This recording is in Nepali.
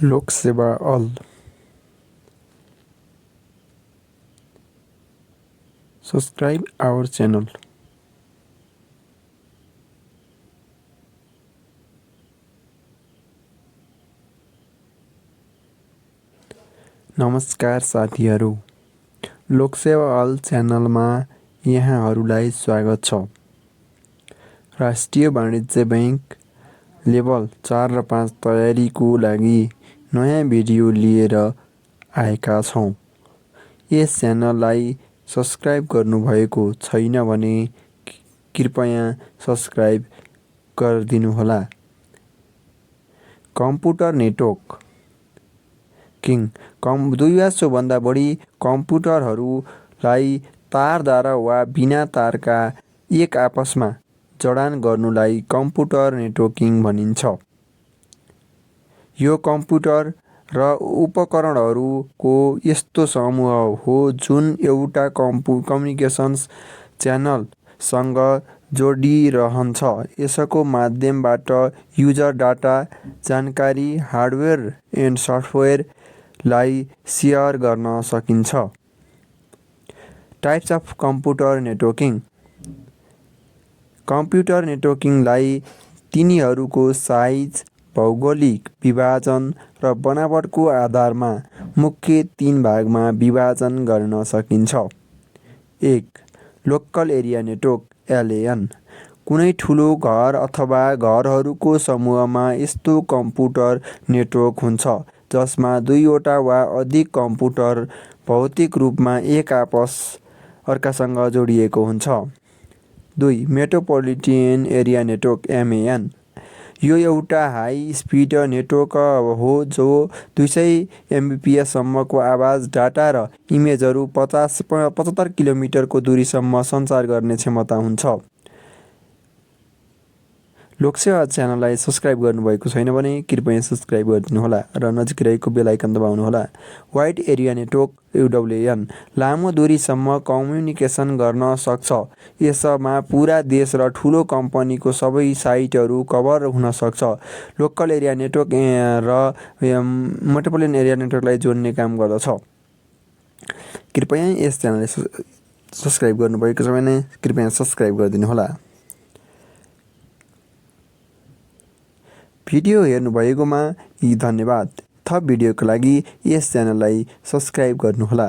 Loksewa all. Subscribe our channel. नमस्कार साथीहरू, लोकसेवा अल च्यानलमा यहाँहरूलाई स्वागत छ। राष्ट्रिय वाणिज्य बैंक लेभल 4 र 5 तयारीको लागि नयाँ भिडियो लिएर आएका छौँ। यस च्यानललाई सब्स्क्राइब गर्नुभएको छैन भने कृपया सब्स्क्राइब गरिदिनुहोला। कम्प्युटर नेटवर्क 2 वा सोभन्दा बढी कम्प्युटरहरूलाई तारद्वारा वा बिना तारका एक आपसमा जडान गर्नुलाई कम्प्युटर नेटवर्किङ भनिन्छ। यो कम्प्युटर र उपकरणहरूको यस्तो समूह हो जुन एउटा कम्युनिकेसन्स च्यानलसँग जोडिरहन्छ। यसको माध्यमबाट युजर डाटा, जानकारी, हार्डवेयर एन्ड सफ्टवेयरलाई सेयर गर्न सकिन्छ। Types of computer networking. Computer नेटवर्किङलाई तिनीहरूको साइज, भौगोलिक विभाजन र बनावटको आधारमा मुख्य 3 भागमा विभाजन गर्न सकिन्छ। 1. Local area network LAN। कुनै ठुलो घर अथवा घरहरूको समूहमा यस्तो कम्प्युटर नेटवर्क हुन्छ जसमा 2 वटा वा अधिक कम्प्युटर भौतिक रूपमा एक अर्कासँग जोडिएको हुन्छ। 2. Metropolitan area network MAN। यो एउटा हाई स्पिड नेटवर्क हो जो 200 Mbps सम्मको आवाज, डाटा र इमेजहरू 75 किलोमिटरको दूरीसम्म सञ्चार गर्ने क्षमता हुन्छ। लोकसेवा च्यानललाई सब्स्क्राइब गर्नुभएको छैन भने कृपया सब्स्क्राइब गरिदिनुहोला र नजिक रहेको बेल आइकन दबाउनुहोला। वाइड एरिया नेटवर्क UWN लामो दूरीसम्म कम्युनिकेसन गर्न सक्छ। यसमा पुरा देश र ठुलो कम्पनीको सबै साइटहरू कभर हुन सक्छ। लोकल एरिया नेटवर्क र मेट्रोपोलिटन एरिया नेटवर्कलाई जोड्ने काम गर्दछ। कृपया यस च्यानललाई सब्स्क्राइब गर्नुभएको छ भने कृपया सब्स्क्राइब गरिदिनुहोला। भिडियो हेर्नुभएकोमा धन्यवाद। थप भिडियोको लागि यस च्यानललाई सब्स्क्राइब गर्नुहोला।